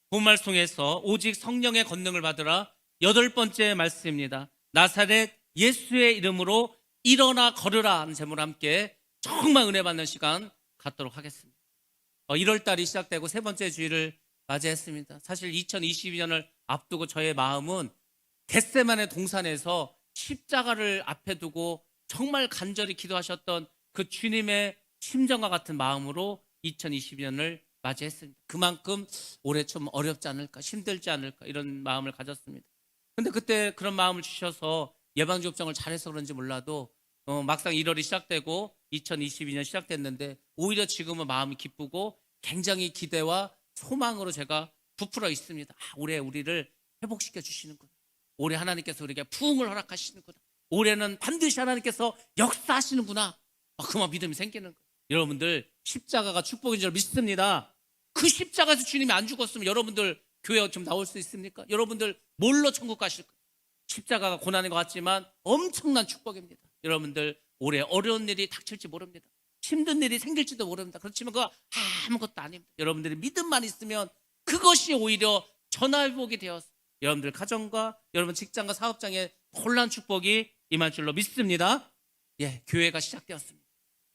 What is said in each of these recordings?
본말송에서 오직 성령의 권능을 받으라 8번째 말씀입니다. 나사렛 예수의 이름으로 일어나 걸으라 하는 제목으로 함께 정말 은혜 받는 시간 갖도록 하겠습니다. 1월달이 시작되고 세 번째 주일을 맞이했습니다. 사실 2022년을 앞두고 저의 마음은 겟세마네 동산에서 십자가를 앞에 두고 정말 간절히 기도하셨던 그 주님의 심정과 같은 마음으로 2022년을 맞이했습니다. 그만큼 올해 좀 어렵지 않을까, 힘들지 않을까 이런 마음을 가졌습니다. 근데 그때 그런 마음을 주셔서 예방접종을 잘해서 그런지 몰라도 막상 1월이 시작되고 2022년 시작됐는데 오히려 지금은 마음이 기쁘고 굉장히 기대와 소망으로 제가 부풀어 있습니다. 올해 우리를 회복시켜 주시는구나. 올해 하나님께서 우리에게 부흥을 허락하시는구나. 올해는 반드시 하나님께서 역사하시는구나. 그만 믿음이 생기는 거예요. 여러분들 십자가가 축복인 줄 믿습니다. 그 십자가에서 주님이 안 죽었으면 여러분들 교회 좀 나올 수 있습니까? 여러분들 뭘로 천국 가실 거예요? 십자가가 고난인 것 같지만 엄청난 축복입니다. 여러분들 올해 어려운 일이 닥칠지 모릅니다. 힘든 일이 생길지도 모릅니다. 그렇지만 그거 아무것도 아닙니다. 여러분들이 믿음만 있으면 그것이 오히려 전화위복이 되어서 여러분들 가정과 여러분 직장과 사업장에 놀라운 축복이 임할 줄로 믿습니다. 교회가 시작되었습니다.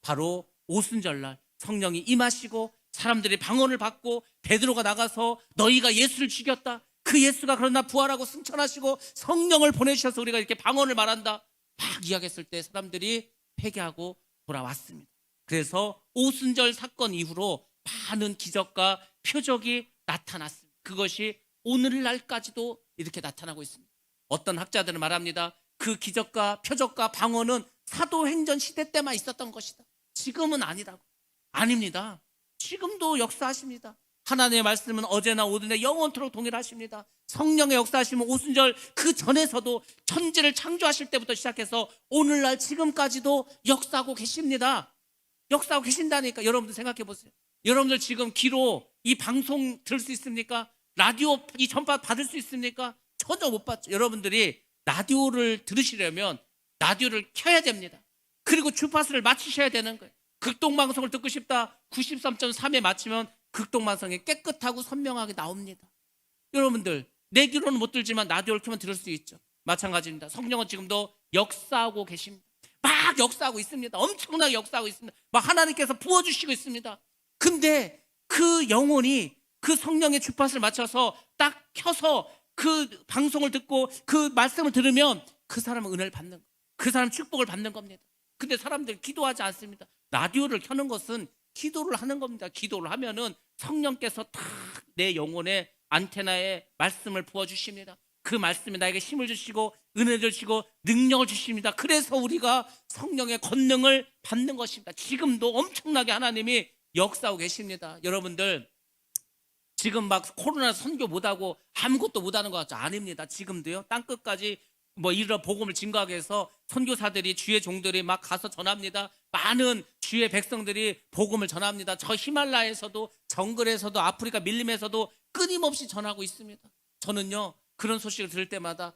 바로 오순절날 성령이 임하시고 사람들이 방언을 받고 베드로가 나가서 너희가 예수를 죽였다. 그 예수가 그러나 부활하고 승천하시고 성령을 보내주셔서 우리가 이렇게 방언을 말한다. 막 이야기했을 때 사람들이 회개하고 돌아왔습니다. 그래서 오순절 사건 이후로 많은 기적과 표적이 나타났습니다. 그것이 오늘날까지도 이렇게 나타나고 있습니다. 어떤 학자들은 말합니다. 그 기적과 표적과 방언은 사도행전 시대 때만 있었던 것이다. 지금은 아니라고. 아닙니다. 지금도 역사하십니다. 하나님의 말씀은 어제나 오늘나 영원토록 동일하십니다. 성령의 역사하시면 오순절 그 전에서도 천지를 창조하실 때부터 시작해서 오늘날 지금까지도 역사하고 계십니다. 역사하고 계신다니까. 여러분들 생각해 보세요. 여러분들 지금 귀로 이 방송 들을 수 있습니까? 라디오 이 전파 받을 수 있습니까? 전혀 못 받죠. 여러분들이 라디오를 들으시려면 라디오를 켜야 됩니다. 그리고 주파수를 맞추셔야 되는 거예요. 극동방송을 듣고 싶다 93.3에 맞추면 극동방송이 깨끗하고 선명하게 나옵니다. 여러분들 내 귀로는 못 들지만 라디오를 켜면 들을 수 있죠. 마찬가지입니다. 성령은 지금도 역사하고 계십니다. 막 역사하고 있습니다. 엄청나게 역사하고 있습니다. 막 하나님께서 부어주시고 있습니다. 근데 그 영혼이 그 성령의 주파수를 맞춰서 딱 켜서 그 방송을 듣고 그 말씀을 들으면 그 사람은 은혜를 받는 거예요. 그 사람 축복을 받는 겁니다. 근데 사람들 기도하지 않습니다. 라디오를 켜는 것은 기도를 하는 겁니다. 기도를 하면은 성령께서 딱 내 영혼의 안테나에 말씀을 부어주십니다. 그 말씀이 나에게 힘을 주시고 은혜를 주시고 능력을 주십니다. 그래서 우리가 성령의 권능을 받는 것입니다. 지금도 엄청나게 하나님이 역사하고 계십니다. 여러분들 지금 막 코로나 선교 못하고 아무것도 못하는 것 같죠? 아닙니다. 지금도요. 땅끝까지 이런 복음을 증거하기 위해서 선교사들이 주의 종들이 막 가서 전합니다. 많은 주의 백성들이 복음을 전합니다. 저 히말라야에서도 정글에서도 아프리카 밀림에서도 끊임없이 전하고 있습니다. 저는요 그런 소식을 들을 때마다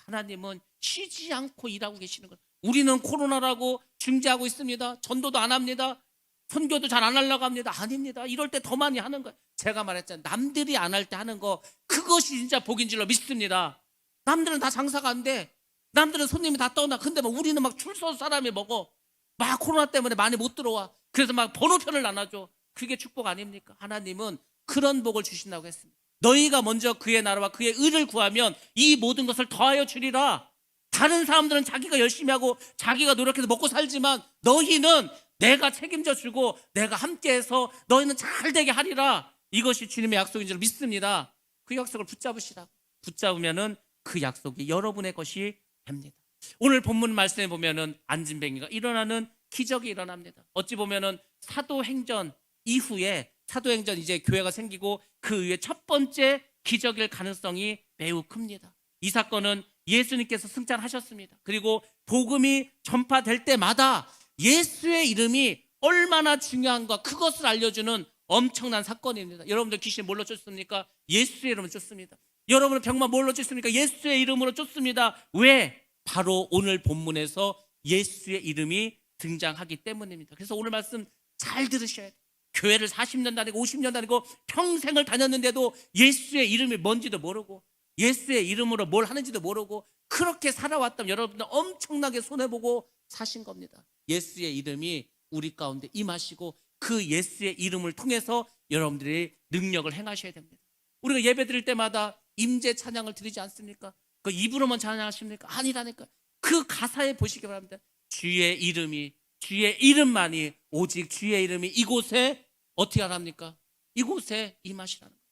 하나님은 쉬지 않고 일하고 계시는 거예요. 우리는 코로나라고 중재하고 있습니다. 전도도 안 합니다. 선교도 잘 안 하려고 합니다. 아닙니다. 이럴 때 더 많이 하는 거예요. 제가 말했잖아요. 남들이 안 할 때 하는 거 그것이 진짜 복인 줄로 믿습니다. 남들은 다 장사가 안 돼. 남들은 손님이 다 떠나. 근데 우리는 막 줄 서서 사람이 먹어. 막 코로나 때문에 많이 못 들어와. 그래서 막 번호표를 나눠줘. 그게 축복 아닙니까? 하나님은 그런 복을 주신다고 했습니다. 너희가 먼저 그의 나라와 그의 의를 구하면 이 모든 것을 더하여 주리라. 다른 사람들은 자기가 열심히 하고 자기가 노력해서 먹고 살지만 너희는 내가 책임져 주고 내가 함께해서 너희는 잘 되게 하리라. 이것이 주님의 약속인 줄 믿습니다. 그 약속을 붙잡으시라고. 붙잡으면은 그 약속이 여러분의 것이 됩니다. 오늘 본문 말씀에 보면은 안진뱅이가 일어나는 기적이 일어납니다. 어찌 보면은 사도행전 이후에 사도행전 이제 교회가 생기고 그 이후에 첫 번째 기적일 가능성이 매우 큽니다. 이 사건은 예수님께서 승천하셨습니다. 그리고 복음이 전파될 때마다 예수의 이름이 얼마나 중요한가 그것을 알려주는 엄청난 사건입니다. 여러분들 귀신 뭘로 쫓습니까? 예수의 이름을 쫓습니다. 여러분은 병만 뭘로 쫓습니까? 예수의 이름으로 쫓습니다. 왜? 바로 오늘 본문에서 예수의 이름이 등장하기 때문입니다. 그래서 오늘 말씀 잘 들으셔야 돼요. 교회를 40년 다니고 50년 다니고 평생을 다녔는데도 예수의 이름이 뭔지도 모르고 예수의 이름으로 뭘 하는지도 모르고 그렇게 살아왔다면 여러분들 엄청나게 손해보고 사신 겁니다. 예수의 이름이 우리 가운데 임하시고 그 예수의 이름을 통해서 여러분들이 능력을 행하셔야 됩니다. 우리가 예배 드릴 때마다 임재 찬양을 드리지 않습니까? 그 입으로만 찬양하십니까? 아니라니까. 그 가사에 보시기 바랍니다. 주의 이름이, 주의 이름만이, 오직 주의 이름이 이곳에 어떻게 하랍니까? 이곳에 임하시라는 거예요.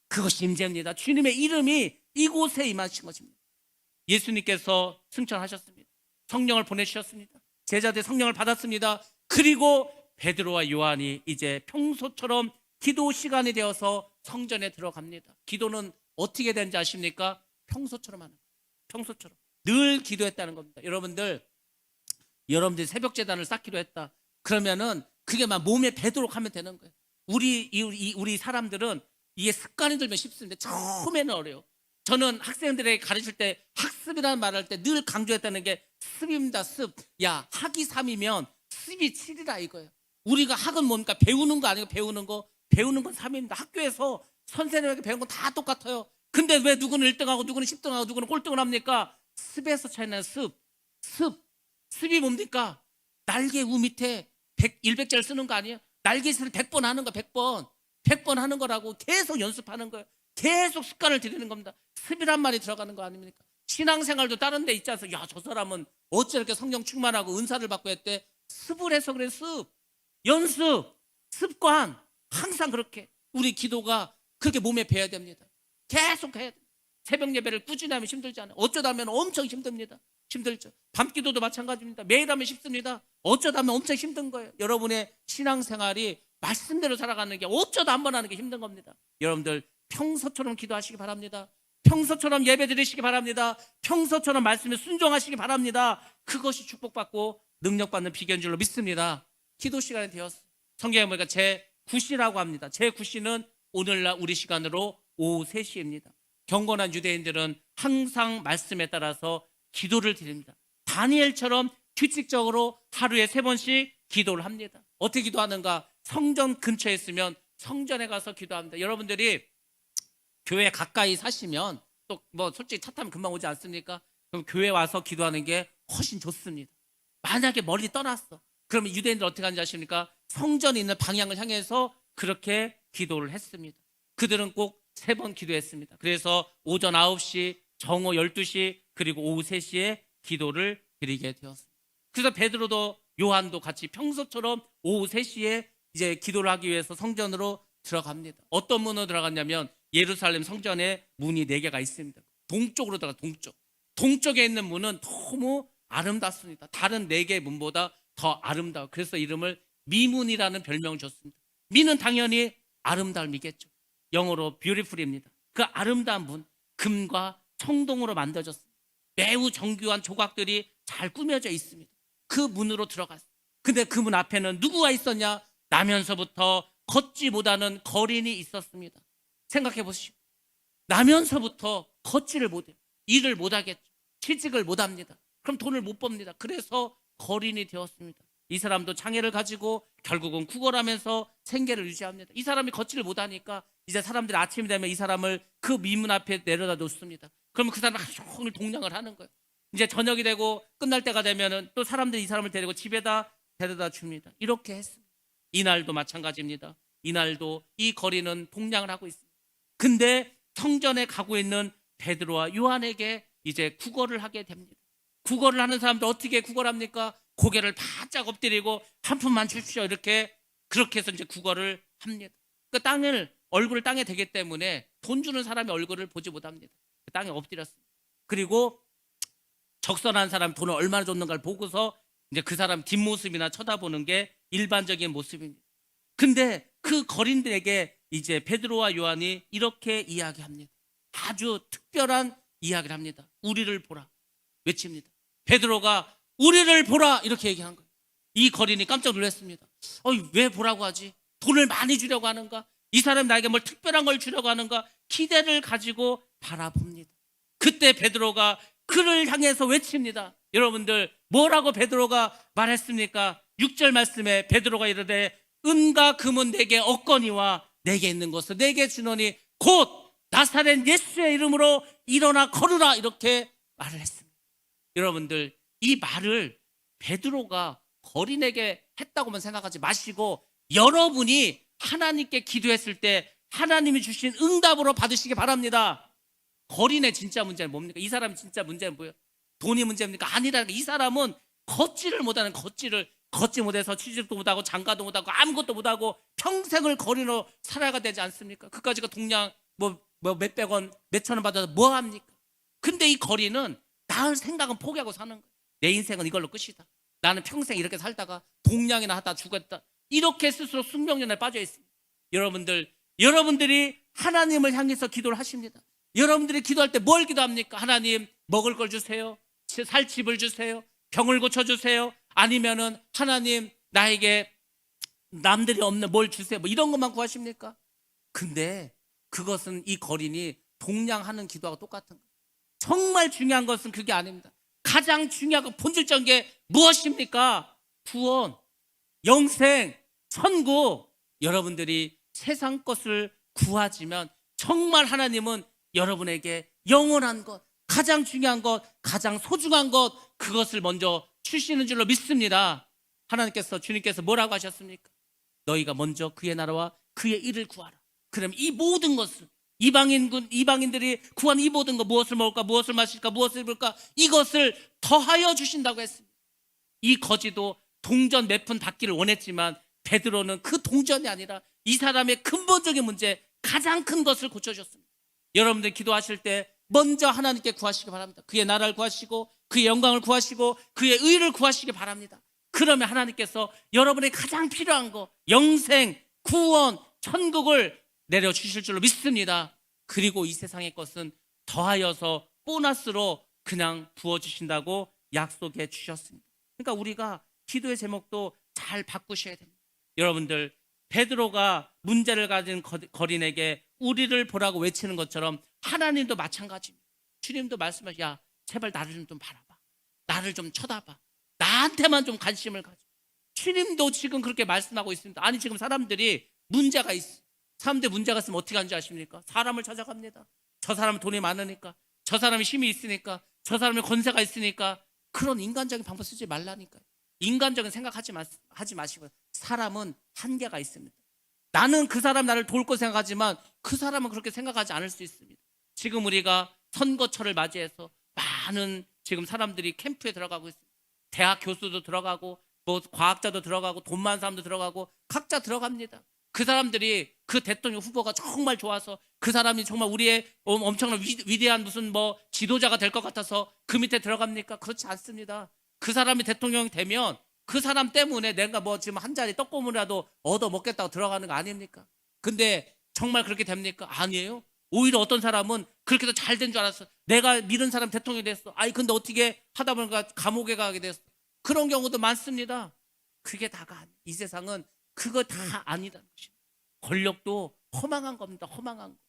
그것이 임재입니다. 주님의 이름이 이곳에 임하신 것입니다. 예수님께서 승천하셨습니다. 성령을 보내주셨습니다. 제자들 성령을 받았습니다. 그리고 베드로와 요한이 이제 평소처럼 기도 시간이 되어서 성전에 들어갑니다. 기도는 어떻게 되는지 아십니까? 평소처럼 하는 거예요. 평소처럼 늘 기도했다는 겁니다. 여러분들이 새벽 제단을 쌓기로 했다. 그러면은 그게 막 몸에 배도록 하면 되는 거예요. 우리 사람들은 이게 습관이 들면 쉽습니다. 처음에는 어려요. 저는 학생들에게 가르칠 때 학습이라는 말을 할 때 늘 강조했다는 게 습입니다. 습. 야, 학이 3이면 습이 7이라 이거예요. 우리가 학은 뭡니까? 배우는 거 아니고 배우는 거. 배우는 건 3입니다. 학교에서 선생님에게 배운 건 다 똑같아요. 근데 왜 누구는 1등하고 누구는 10등하고 누구는 꼴등을 합니까? 습에서 차이나는 습. 습이 뭡니까? 날개 우 밑에 100자를 쓰는 거 아니에요? 날개짓을 100번 하는 거 100번 하는 거라고 계속 연습하는 거예요. 계속 습관을 들이는 겁니다. 습이란 말이 들어가는 거 아닙니까? 신앙생활도 다른 데 있지 않습니까? 야, 저 사람은 어째 이렇게 성령 충만하고 은사를 받고 했대? 습을 해서 그래. 습, 연습, 습관. 항상 그렇게 우리 기도가 그렇게 몸에 배야 됩니다. 계속 해야 돼요. 새벽 예배를 꾸준히 하면 힘들지 않아요. 어쩌다 하면 엄청 힘듭니다. 힘들죠. 밤기도도 마찬가지입니다. 매일 하면 쉽습니다. 어쩌다 하면 엄청 힘든 거예요. 여러분의 신앙생활이 말씀대로 살아가는 게 어쩌다 한 번 하는 게 힘든 겁니다. 여러분들 평소처럼 기도하시기 바랍니다. 평소처럼 예배 드리시기 바랍니다. 평소처럼 말씀에 순종하시기 바랍니다. 그것이 축복받고 능력받는 비결인 줄로 믿습니다. 기도 시간이 되었어요. 성경에 보니까 제9시라고 합니다. 제9시는 오늘날 우리 시간으로 오후 3시입니다. 경건한 유대인들은 항상 말씀에 따라서 기도를 드립니다. 다니엘처럼 규칙적으로 하루에 3번씩 기도를 합니다. 어떻게 기도하는가? 성전 근처에 있으면 성전에 가서 기도합니다. 여러분들이 교회 가까이 사시면 또 뭐 솔직히 차 타면 금방 오지 않습니까? 그럼 교회 와서 기도하는 게 훨씬 좋습니다. 만약에 멀리 떠났어. 그러면 유대인들 어떻게 하는지 아십니까? 성전이 있는 방향을 향해서 그렇게 기도를 했습니다. 그들은 꼭 3번 기도했습니다. 그래서 오전 9시, 정오 12시, 그리고 오후 3시에 기도를 드리게 되었습니다. 그래서 베드로도 요한도 같이 평소처럼 오후 3시에 이제 기도를 하기 위해서 성전으로 들어갑니다. 어떤 문으로 들어갔냐면 예루살렘 성전에 문이 4개가 있습니다. 동쪽으로 들어가. 동쪽에 있는 문은 너무 아름답습니다. 다른 4개의 문보다 더 아름다워. 그래서 이름을 미문이라는 별명을 줬습니다. 미는 당연히 아름다움이겠죠. 영어로 beautiful입니다. 그 아름다운 문, 금과 청동으로 만들어졌습니다. 매우 정교한 조각들이 잘 꾸며져 있습니다. 그 문으로 들어갔어요. 근데 그 문 앞에는 누구가 있었냐? 나면서부터 걷지 못하는 거린이 있었습니다. 생각해 보시오. 나면서부터 걷지를 못해요. 일을 못하겠죠. 취직을 못합니다. 그럼 돈을 못 법니다. 그래서 거린이 되었습니다. 이 사람도 장애를 가지고 결국은 구걸하면서 생계를 유지합니다. 이 사람이 걷지를 못하니까 이제 사람들이 아침이 되면 이 사람을 그 미문 앞에 내려다 놓습니다. 그러면 그 사람은 하루 종일 동냥을 하는 거예요. 이제 저녁이 되고 끝날 때가 되면은 또 사람들이 이 사람을 데리고 집에다 데려다 줍니다. 이렇게 했습니다. 이날도 마찬가지입니다. 이날도 이 거리는 동냥을 하고 있습니다. 근데 성전에 가고 있는 베드로와 요한에게 이제 구걸을 하게 됩니다. 구걸을 하는 사람도 어떻게 구걸합니까? 고개를 바짝 엎드리고 한 푼만 주십시오. 그렇게 해서 이제 구걸을 합니다. 그 얼굴을 땅에 대기 때문에 돈 주는 사람의 얼굴을 보지 못합니다. 그 땅에 엎드렸습니다. 그리고 적선한 사람 돈을 얼마나 줬는가를 보고서 이제 그 사람 뒷모습이나 쳐다보는 게 일반적인 모습입니다. 근데 그 거린들에게 이제 베드로와 요한이 이렇게 이야기합니다. 아주 특별한 이야기를 합니다. 우리를 보라 외칩니다. 베드로가 우리를 보라 이렇게 얘기한 거예요. 이 거린이 깜짝 놀랐습니다. 왜 보라고 하지? 돈을 많이 주려고 하는가? 이 사람이 나에게 뭘 특별한 걸 주려고 하는가? 기대를 가지고 바라봅니다. 그때 베드로가 그를 향해서 외칩니다. 여러분들 뭐라고 베드로가 말했습니까? 6절 말씀에 베드로가 이르되 은과 금은 내게 없거니와 내게 있는 것을 내게 주노니 곧 나사렛 예수의 이름으로 일어나 걸으라, 이렇게 말을 했습니다. 여러분들, 이 말을 베드로가 거린에게 했다고만 생각하지 마시고 여러분이 하나님께 기도했을 때 하나님이 주신 응답으로 받으시기 바랍니다. 거린의 진짜 문제는 뭡니까? 이 사람의 진짜 문제는 뭐예요? 돈이 문제입니까? 아니라는 게, 이 사람은 걷지를 못하는, 걷지 못해서 취직도 못하고 장가도 못하고 아무것도 못하고 평생을 거리로 살아가 되지 않습니까? 그까지가 동량 뭐 몇백 원, 몇천 원 받아서 뭐 합니까? 근데 이 거리는 나을 생각은 포기하고 사는 거예요. 내 인생은 이걸로 끝이다. 나는 평생 이렇게 살다가 동량이나 하다 죽었다. 이렇게 스스로 숙명연에 빠져 있습니다. 여러분들이 하나님을 향해서 기도를 하십니다. 여러분들이 기도할 때 뭘 기도합니까? 하나님, 먹을 걸 주세요. 살 집을 주세요. 병을 고쳐주세요. 아니면은 하나님, 나에게 남들이 없는 뭘 주세요. 뭐 이런 것만 구하십니까? 근데 그것은 이 거린이 동량하는 기도하고 똑같은 거예요. 정말 중요한 것은 그게 아닙니다. 가장 중요하고 본질적인 게 무엇입니까? 구원, 영생, 천국. 여러분들이 세상 것을 구하지만 정말 하나님은 여러분에게 영원한 것, 가장 중요한 것, 가장 소중한 것, 그것을 먼저 주시는 줄로 믿습니다. 주님께서 뭐라고 하셨습니까? 너희가 먼저 그의 나라와 그의 일을 구하라. 그럼 이 모든 것을, 이방인들이 구한 이 모든 것, 무엇을 먹을까, 무엇을 마실까, 무엇을 입을까, 이것을 더하여 주신다고 했습니다. 이 거지도 동전 몇 푼 받기를 원했지만 베드로는 그 동전이 아니라 이 사람의 근본적인 문제, 가장 큰 것을 고쳐줬습니다. 여러분들 기도하실 때 먼저 하나님께 구하시기 바랍니다. 그의 나라를 구하시고 그의 영광을 구하시고 그의 의를 구하시기 바랍니다. 그러면 하나님께서 여러분의 가장 필요한 거, 영생, 구원, 천국을 내려주실 줄로 믿습니다. 그리고 이 세상의 것은 더하여서 보너스로 그냥 부어주신다고 약속해 주셨습니다. 그러니까 우리가 기도의 제목도 잘 바꾸셔야 됩니다. 여러분들, 베드로가 문제를 가진 거린에게 우리를 보라고 외치는 것처럼 하나님도 마찬가지입니다. 주님도 말씀하시죠. 야, 제발 나를 좀 바라봐. 나를 좀 쳐다봐. 나한테만 좀 관심을 가져. 주님도 지금 그렇게 말씀하고 있습니다. 아니, 지금 사람들이 문제가 있어. 사람들 문제가 있으면 어떻게 하는지 아십니까? 사람을 찾아갑니다. 저 사람은 돈이 많으니까, 저 사람이 힘이 있으니까, 저 사람이 권세가 있으니까. 그런 인간적인 방법 쓰지 말라니까요. 인간적인 생각하지 마시고요. 사람은 한계가 있습니다. 나는 그 사람 나를 도울 거 생각하지만 그 사람은 그렇게 생각하지 않을 수 있습니다. 지금 우리가 선거철을 맞이해서 많은 지금 사람들이 캠프에 들어가고 있습니다. 대학 교수도 들어가고 뭐 과학자도 들어가고 돈 많은 사람도 들어가고 각자 들어갑니다. 그 사람들이 그 대통령 후보가 정말 좋아서 그 사람이 정말 우리의 엄청난 위대한 무슨 뭐 지도자가 될 것 같아서 그 밑에 들어갑니까? 그렇지 않습니다. 그 사람이 대통령이 되면 그 사람 때문에 내가 뭐 지금 한 자리 떡고물이라도 얻어 먹겠다고 들어가는 거 아닙니까? 근데 정말 그렇게 됩니까? 아니에요. 오히려 어떤 사람은 그렇게 해서 잘 된 줄 알았어. 내가 믿은 사람 대통령이 됐어. 아니 근데 어떻게 하다 보니까 감옥에 가게 됐어. 그런 경우도 많습니다. 그게 다가 아니에요. 이 세상은 그거 다 아니라는 것입니다. 권력도 허망한 겁니다. 허망한 거.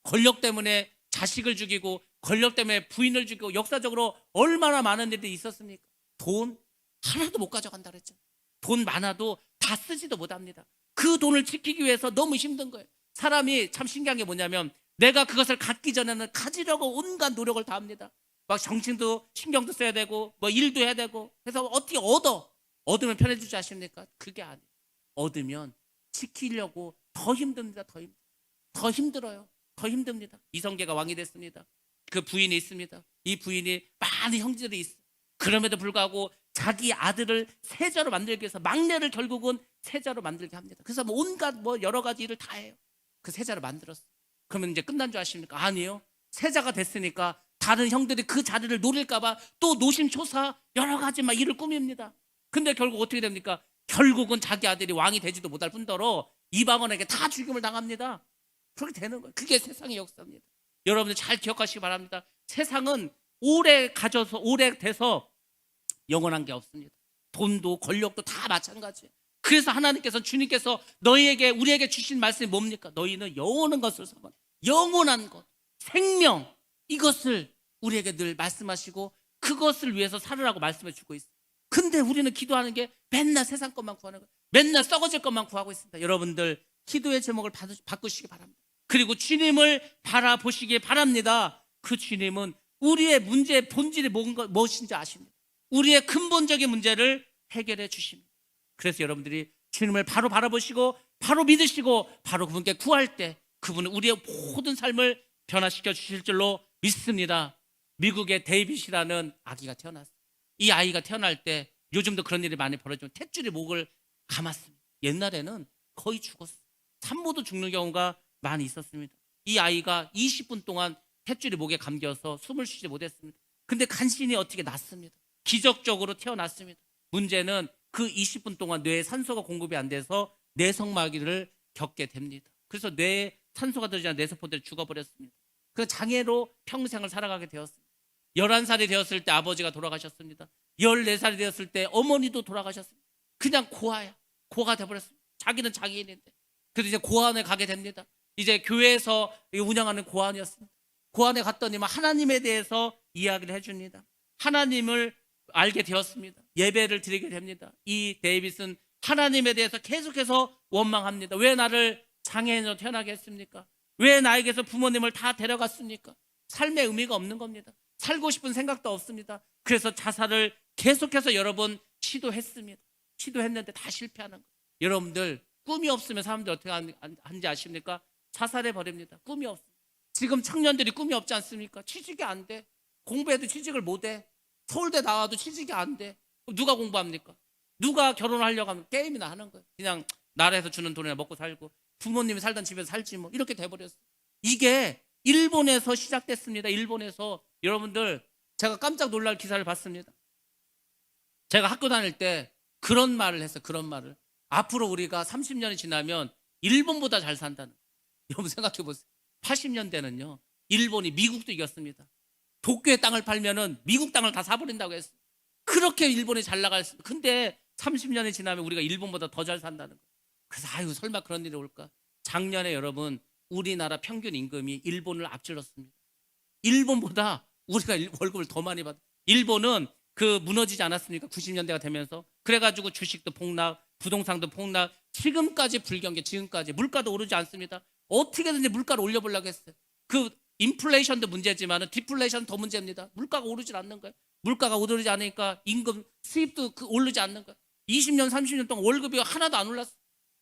권력 때문에 자식을 죽이고 권력 때문에 부인을 죽이고 역사적으로 얼마나 많은 일들이 있었습니까? 돈 하나도 못 가져간다 그랬잖아요. 돈 많아도 다 쓰지도 못합니다. 그 돈을 지키기 위해서 너무 힘든 거예요. 사람이 참 신기한 게 뭐냐면 내가 그것을 갖기 전에는 가지려고 온갖 노력을 다 합니다. 막 정신도 신경도 써야 되고 뭐 일도 해야 되고 그래서 어떻게 얻으면 편해지지 아십니까? 그게 아니에요. 얻으면 지키려고 더 힘듭니다. 더 힘들어요. 더 힘듭니다. 이성계가 왕이 됐습니다. 그 부인이 있습니다. 이 부인이 많은 형제들이 있어. 그럼에도 불구하고 자기 아들을 세자로 만들기 위해서 막내를 결국은 세자로 만들게 합니다. 그래서 뭐 온갖 뭐 여러 가지 일을 다 해요. 그 세자로 만들었어. 그러면 이제 끝난 줄 아십니까? 아니에요. 세자가 됐으니까 다른 형들이 그 자리를 노릴까봐 또 노심초사 여러 가지 막 일을 꾸밉니다. 근데 결국 어떻게 됩니까? 결국은 자기 아들이 왕이 되지도 못할 뿐더러 이방원에게 다 죽임을 당합니다. 그렇게 되는 거예요. 그게 세상의 역사입니다. 여러분들 잘 기억하시기 바랍니다. 세상은 오래 가져서 오래 돼서 영원한 게 없습니다. 돈도 권력도 다 마찬가지예요. 그래서 하나님께서 주님께서 우리에게 주신 말씀이 뭡니까? 너희는 영원한 것을 삼아. 영원한 것, 생명, 이것을 우리에게 늘 말씀하시고 그것을 위해서 살으라고 말씀해 주고 있어요. 근데 우리는 기도하는 게 맨날 세상 것만 구하는 거예요. 맨날 썩어질 것만 구하고 있습니다. 여러분들 기도의 제목을 바꾸시기 바랍니다. 그리고 주님을 바라보시기 바랍니다. 그 주님은 우리의 문제의 본질이 무엇인지 아십니다. 우리의 근본적인 문제를 해결해 주십니다. 그래서 여러분들이 주님을 바로 바라보시고 바로 믿으시고 바로 그분께 구할 때 그분은 우리의 모든 삶을 변화시켜 주실 줄로 믿습니다. 미국의 데이빗이라는 아기가 태어났어요. 이 아이가 태어날 때 요즘도 그런 일이 많이 벌어지면 탯줄이 목을 감았습니다. 옛날에는 거의 죽었어요. 산모도 죽는 경우가 많이 있었습니다. 이 아이가 20분 동안 탯줄이 목에 감겨서 숨을 쉬지 못했습니다. 근데 간신히 어떻게 났습니다. 기적적으로 태어났습니다. 문제는 그 20분 동안 뇌에 산소가 공급이 안 돼서 뇌성마비를 겪게 됩니다. 그래서 뇌에 산소가 들지 않은 뇌세포들이 죽어버렸습니다. 그 장애로 평생을 살아가게 되었습니다. 11살이 되었을 때 아버지가 돌아가셨습니다. 14살이 되었을 때 어머니도 돌아가셨습니다. 그냥 고아가 돼버렸습니다. 자기는 장애인인데. 그래서 이제 고아원에 가게 됩니다. 이제 교회에서 운영하는 고아원이었습니다. 고아원에 갔더니 하나님에 대해서 이야기를 해줍니다. 하나님을 알게 되었습니다. 예배를 드리게 됩니다. 이 데이빗은 하나님에 대해서 계속해서 원망합니다. 왜 나를 장애인으로 태어나게 했습니까? 왜 나에게서 부모님을 다 데려갔습니까? 삶의 의미가 없는 겁니다. 살고 싶은 생각도 없습니다. 그래서 자살을 계속해서 여러 번 시도했습니다. 시도했는데 다 실패하는 거예요. 여러분들 꿈이 없으면 사람들이 어떻게 하는지 아십니까? 자살해 버립니다. 꿈이 없어요. 지금 청년들이 꿈이 없지 않습니까? 취직이 안 돼. 공부해도 취직을 못 해. 서울대 나와도 취직이 안 돼. 누가 공부합니까? 누가 결혼하려고 하면 게임이나 하는 거예요. 그냥 나라에서 주는 돈이나 먹고 살고 부모님이 살던 집에서 살지 뭐 이렇게 돼버렸어요. 이게 일본에서 시작됐습니다. 일본에서 여러분들 제가 깜짝 놀랄 기사를 봤습니다. 제가 학교 다닐 때 그런 말을 했어요. 그런 말을. 앞으로 우리가 30년이 지나면 일본보다 잘 산다는 거예요. 여러분 생각해 보세요. 80년대는요. 일본이 미국도 이겼습니다. 도쿄의 땅을 팔면은 미국 땅을 다 사버린다고 했어요. 그렇게 일본이 잘 나갔습니다. 근데 30년이 지나면 우리가 일본보다 더 잘 산다는 거예요. 그래서 설마 그런 일이 올까? 작년에 여러분 우리나라 평균 임금이 일본을 앞질렀습니다. 일본보다 우리가 월급을 더 많이 받아. 일본은 무너지지 않았습니까? 90년대가 되면서. 그래가지고 주식도 폭락, 부동산도 폭락, 지금까지 불경기, 지금까지 물가도 오르지 않습니다. 어떻게든지 물가를 올려보려고 했어요. 인플레이션도 문제지만 디플레이션 더 문제입니다. 물가가 오르지 않는 거예요. 물가가 오르지 않으니까 임금 수입도 오르지 않는 거예요. 20년 30년 동안 월급이 하나도 안 올랐어요.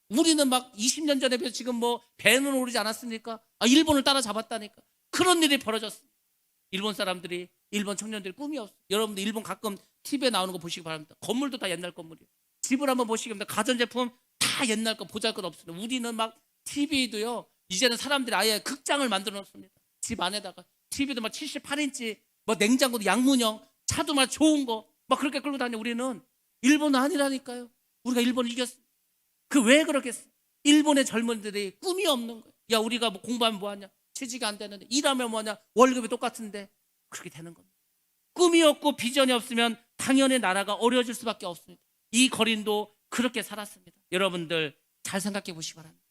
우리는 20년 전에 비해서 지금 배는 오르지 않았습니까? 일본을 따라잡았다니까. 그런 일이 벌어졌어요. 일본 사람들이, 일본 청년들이 꿈이 없어요. 여러분들 일본 가끔 TV에 나오는 거 보시기 바랍니다. 건물도 다 옛날 건물이에요. 집을 한번 보시기 바랍니다. 가전제품 다 옛날 거 보잘것 없습니다. 우리는 TV도요 이제는 사람들이 아예 극장을 만들어 놓습니다. 집 안에다가 TV도 78인치, 냉장고도 양문형, 차도 좋은 거 그렇게 끌고 다녀. 우리는 일본은 아니라니까요. 우리가 일본을 이겼어요. 왜 그렇겠어? 일본의 젊은이들이 꿈이 없는 거예요. 야, 우리가 공부하면 뭐하냐? 취직이 안 되는데, 일하면 뭐하냐? 월급이 똑같은데. 그렇게 되는 겁니다. 꿈이 없고 비전이 없으면 당연히 나라가 어려워질 수밖에 없습니다. 이 거린도 그렇게 살았습니다. 여러분들 잘 생각해 보시기 바랍니다.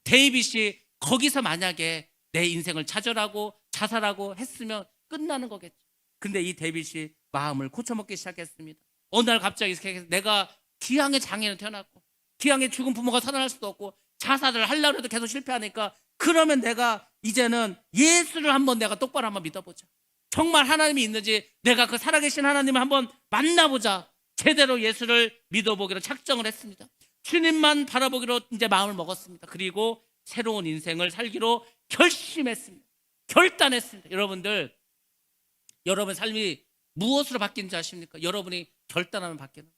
데이빗이 거기서 만약에 내 인생을 차절하고 자살하고 했으면 끝나는 거겠죠. 근데 이 데이빗이 마음을 고쳐먹기 시작했습니다. 어느 날 갑자기 내가 기왕에 장애는 태어났고 기왕에 죽은 부모가 살아날 수도 없고 자살을 하려고 해도 계속 실패하니까 그러면 내가 이제는 예수를 내가 똑바로 한번 믿어보자. 정말 하나님이 있는지 내가 그 살아계신 하나님을 한번 만나보자. 제대로 예수를 믿어보기로 작정을 했습니다. 주님만 바라보기로 이제 마음을 먹었습니다. 그리고 새로운 인생을 살기로 결심했습니다. 결단했습니다. 여러분들, 여러분 삶이 무엇으로 바뀌는지 아십니까? 여러분이 결단하면 바뀌는 거예요.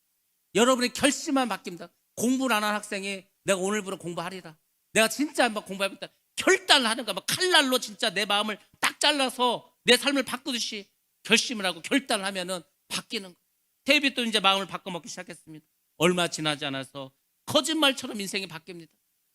여러분이 결심하면 바뀝니다. 공부를 안 한 학생이 내가 오늘부로 공부하리라. 내가 진짜 한번 공부해보겠다. 결단을 하는 거야. 칼날로 진짜 내 마음을 딱 잘라서 내 삶을 바꾸듯이 결심을 하고 결단을 하면은 바뀌는 거예요. 데이빗도 이제 마음을 바꿔먹기 시작했습니다. 얼마 지나지 않아서 거짓말처럼 인생이 바뀝니다.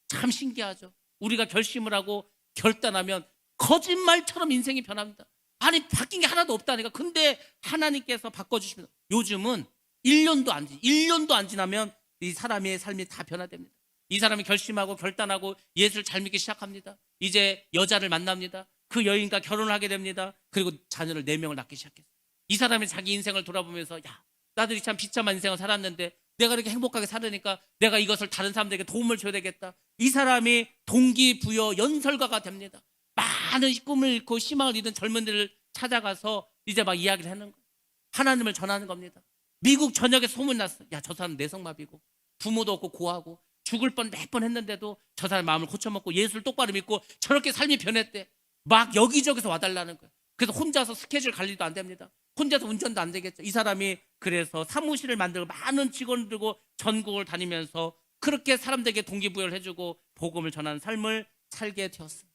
참 신기하죠. 우리가 결심을 하고 결단하면 거짓말처럼 인생이 변합니다. 아니 바뀐 게 하나도 없다니까. 근데 하나님께서 바꿔주십니다. 요즘은 1년도 안 지나면 이 사람의 삶이 다 변화됩니다. 이 사람이 결심하고 결단하고 예수를 잘 믿기 시작합니다. 이제 여자를 만납니다. 그 여인과 결혼을 하게 됩니다. 그리고 자녀를 4명을 낳기 시작했어요. 이 사람이 자기 인생을 돌아보면서 야, 나들이 참 비참한 인생을 살았는데 내가 이렇게 행복하게 살으니까 내가 이것을 다른 사람들에게 도움을 줘야 되겠다. 이 사람이 동기부여 연설가가 됩니다. 많은 꿈을 잃고 희망을 잃은 젊은이들을 찾아가서 이제 막 이야기를 하는 거예요. 하나님을 전하는 겁니다. 미국 전역에 소문이 났어요. 야, 저 사람 내성마비고 부모도 없고 고하고 죽을 뻔 몇 번 했는데도 저 사람 마음을 고쳐먹고 예수를 똑바로 믿고 저렇게 삶이 변했대. 막 여기저기서 와달라는 거예요. 그래서 혼자서 스케줄 관리도 안 됩니다. 혼자서 운전도 안 되겠죠. 이 사람이 그래서 사무실을 만들고 많은 직원을 들고 전국을 다니면서 그렇게 사람들에게 동기부여를 해주고 복음을 전하는 삶을 살게 되었습니다.